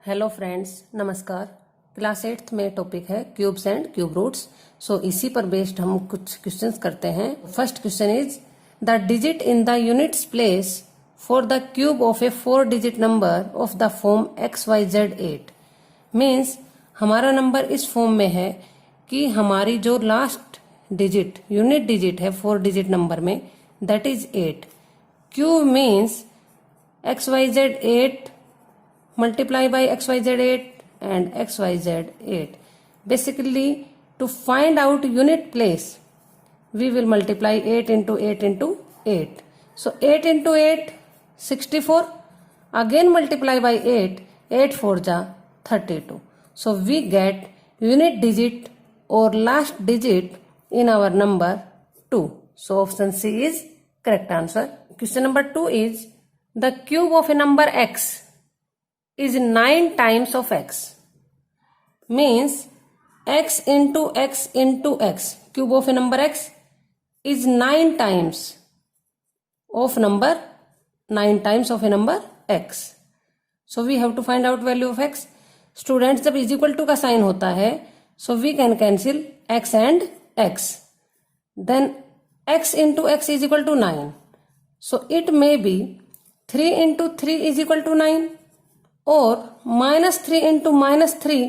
Hello friends, नमस्कार। Class 8th में topic है क्यूब्स एंड क्यूब रूट्स। सो इसी पर बेस्ड हम कुछ क्वेश्चंस करते हैं। First question is the digit in the units place for the cube of A 4 digit number of the form XYZ8। Means हमारा नंबर इस फॉर्म में है कि हमारी जो लास्ट डिजिट यूनिट डिजिट है 4 डिजिट नंबर में, that is 8। Cube means XYZ8 multiply by XYZ8 and XYZ8. Basically, to find out unit place, we will multiply 8 into 8 into 8. So 8 into 8, 64. Again multiply by 8, 8 4 ja 32. So we get unit digit or last digit in our number 2. So option C is correct answer. Question number 2 is the cube of a number x is 9 times of x. Means x into x into x. Cube of a number x is 9 times of number 9 times of a number x. So we have to find out value of x. Students, जब is equal to का sign होता है, so we can cancel x and x. Then x into x is equal to 9. So it may be 3 into 3 is equal to 9. Or minus 3 into minus 3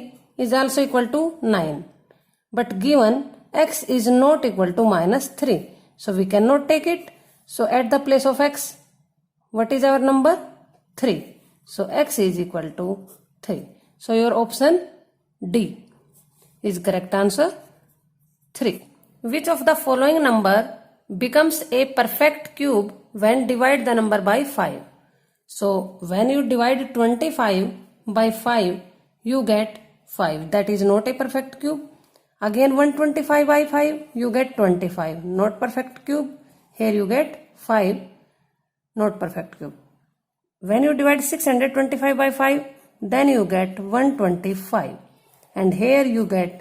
is also equal to 9. But given x is not equal to minus 3. So we cannot take it. So at the place of x, what is our number? 3. So x is equal to 3. So your option D is correct answer 3. Which of the following number becomes a perfect cube when divide the number by 5? So when you divide 25 by 5, you get 5. That is not a perfect cube. Again 125 by 5, you get 25. Not perfect cube. Here you get 5. Not perfect cube. When you divide 625 by 5, then you get 125. And here you get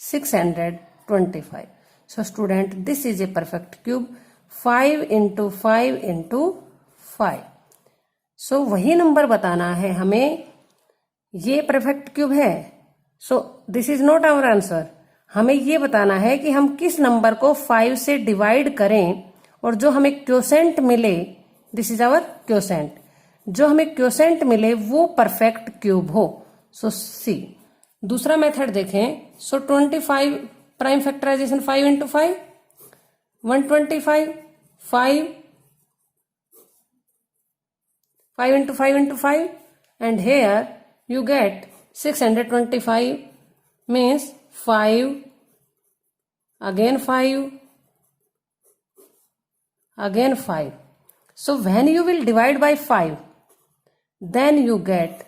625. So student, this is a perfect cube. 5 into 5 into 5. सो वही number बताना है हमें, ये perfect cube है। So this is not our answer. हमें ये बताना है कि हम किस नंबर को 5 से डिवाइड करें और जो हमें क्वोशेंट मिले, दिस इज आवर क्वोशेंट, जो हमें क्वोशेंट मिले वो परफेक्ट क्यूब हो। सो सी। दूसरा मेथड देखें। सो 25 prime factorisation 5 into 5, 125, 5 into 5 into 5, and here you get 625 means 5, again 5, again 5. So when you will divide by 5, then you get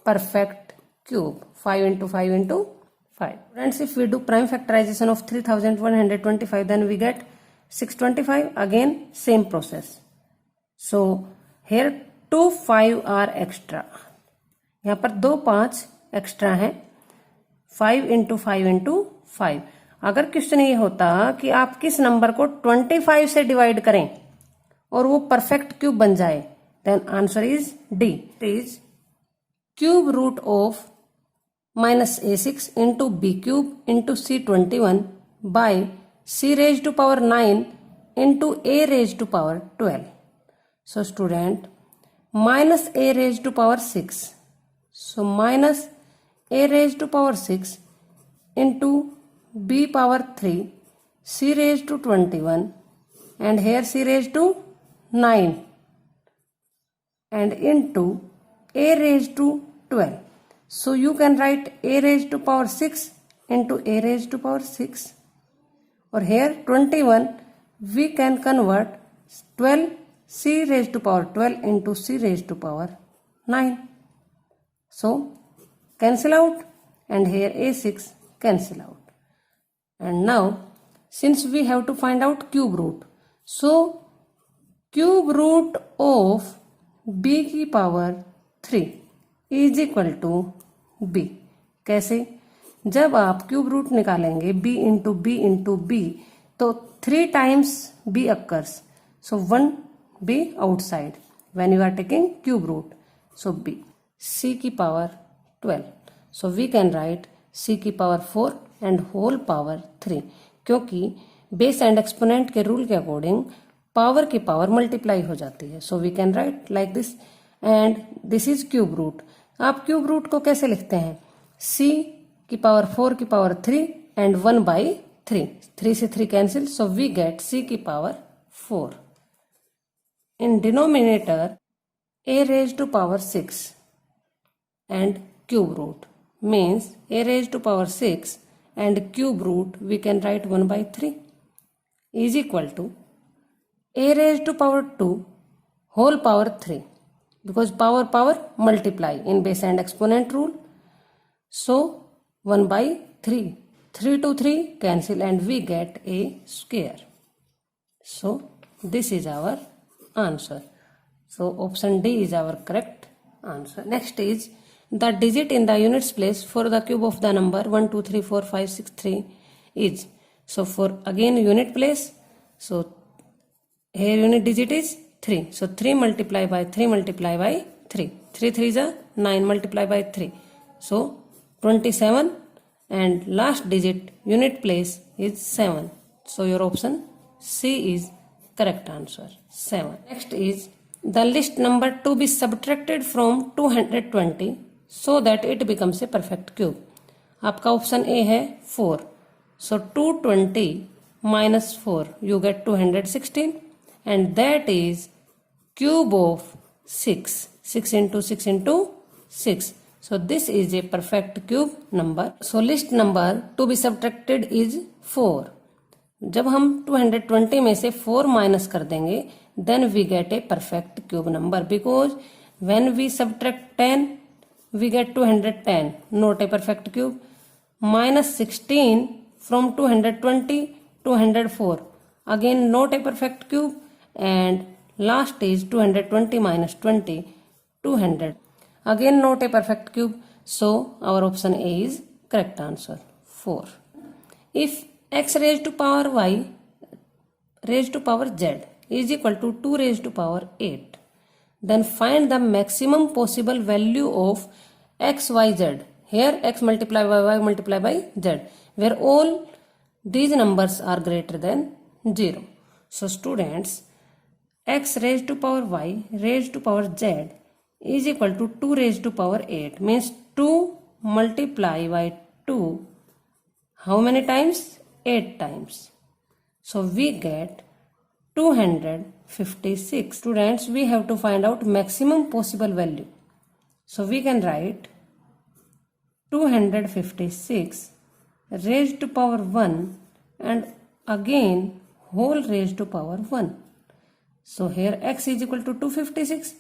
perfect cube. 5 into 5 into 5. Friends, if we do prime factorization of 3125, then we get 625. Again same process. So here 2 5 are extra. यहाँ पर 2 5 extra है। 5 into 5 into 5. अगर question ये होता कि आप किस number को 25 से डिवाइड करें और वो परफेक्ट क्यूब बन जाए, then answer is D. Is cube root of -a6 into b cube into c21 by c raised to power 9 into a raised to power 12. So student, minus a raised to power 6. So minus a raised to power 6 into b power 3, c raised to 21, and here c raised to 9, and into a raised to 12. So you can write a raised to power 6 into a raised to power 6. Or here 21 we can convert 12 c raised to power 12 into c raised to power 9. So cancel out, and here a6 cancel out. And now since we have to find out cube root, so cube root of b की power 3 is equal to b. कैसे? जब आप cube root निकालेंगे b into b, तो 3 times b occurs. So 1 b outside when you are taking cube root. So b. c की power 12. So we can write c की power 4 and whole power 3, क्योंकि base and exponent के rule के according power की power multiply हो जाती है. So we can write like this and this is cube root. आप क्यूब रूट को कैसे लिखते हैं? c की पावर 4 की पावर 3 एंड 1/3. 3 से 3 cancel, so we get c की power 4. In denominator a raised to power 6 and cube root means a raised to power 6 and cube root we can write 1/3 is equal to a raised to power 2 whole power 3, because power multiply in base and exponent rule. So 1/3, 3 to 3 cancel and we get a square. So this is our answer. So option D is our correct answer. Next is the digit in the units place for the cube of the number 1 2 3 4 5 6 3 is. So for again unit place, so here unit digit is 3. So 3 multiply by 3 multiply by 3. 3 3 is 9 multiply by 3. So 27 and last digit unit place is 7. So your option C is correct answer, 7. Next is the list number to be subtracted from 220 so that it becomes a perfect cube. आपका option A है 4. So 220 minus 4 you get 216 and that is cube of 6. 6 into 6 into 6. So this is a perfect cube number. So list number to be subtracted is 4. जब हम 220 में से 4 minus कर देंगे then we get a perfect cube number, because when we subtract 10 we get 210, not a perfect cube. -16 from 220 204, again not a perfect cube. And last is 220 minus 20 200, again not a perfect cube. So our option A is correct answer 4. If x raised to power y raised to power z is equal to 2 raised to power 8, then find the maximum possible value of x, y, z. Here x multiply by y multiply by z, where all these numbers are greater than 0. So students, x raised to power y raised to power z is equal to 2 raised to power 8, means 2 multiply by 2 how many times? 8 times. So we get 256. Students, we have to find out maximum possible value. So we can write 256 raised to power 1 and again whole raised to power 1. So here x is equal to 256,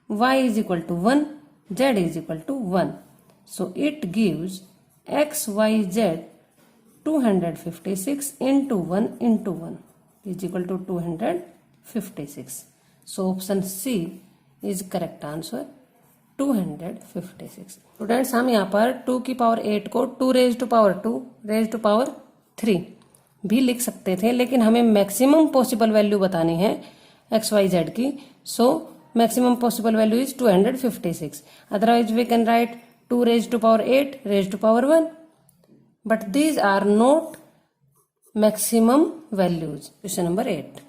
y is equal to 1, z is equal to 1. So it gives x, y, z 256 into 1 into 1 is equal to 256. So option C is correct answer, 256. Students, हम यहाँ पर 2 की power 8 को 2 raise to power 2 raise to power 3 भी लिख सकते थे, लेकिन हमें मैक्सिमम पॉसिबल वैल्यू बतानी है एक्स वाई जेड की. So maximum possible value is 256. Otherwise we can write 2 raise to power 8 raise to power 1. But these are not maximum values. Question number 8.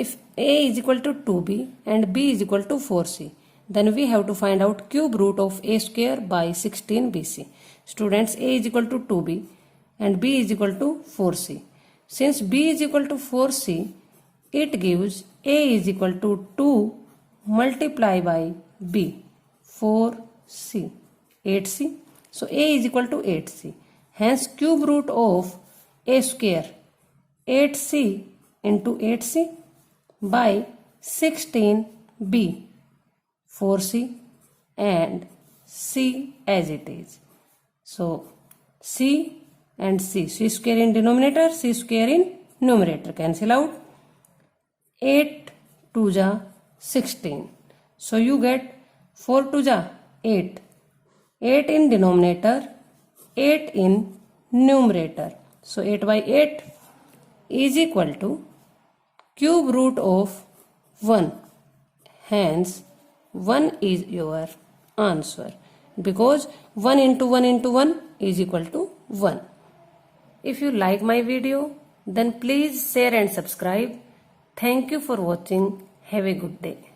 If a is equal to 2b and b is equal to 4c, then we have to find out cube root of a square by 16bc. Students, a is equal to 2b and b is equal to 4c. Since b is equal to 4c, it gives a is equal to 2 multiply by b, 4c, 8c. So a is equal to 8c. Hence cube root of a square 8c into 8c by 16b, 4c and c as it is. So c and c square in denominator, c square in numerator, cancel out. 8 2 ja 16. So you get 4 2 ja 8. 8 in denominator, 8 in numerator. So 8 by 8 is equal to cube root of 1. Hence 1 is your answer. because 1 into 1 into 1 is equal to 1. If you like my video, then please share and subscribe. Thank you for watching. Have a good day.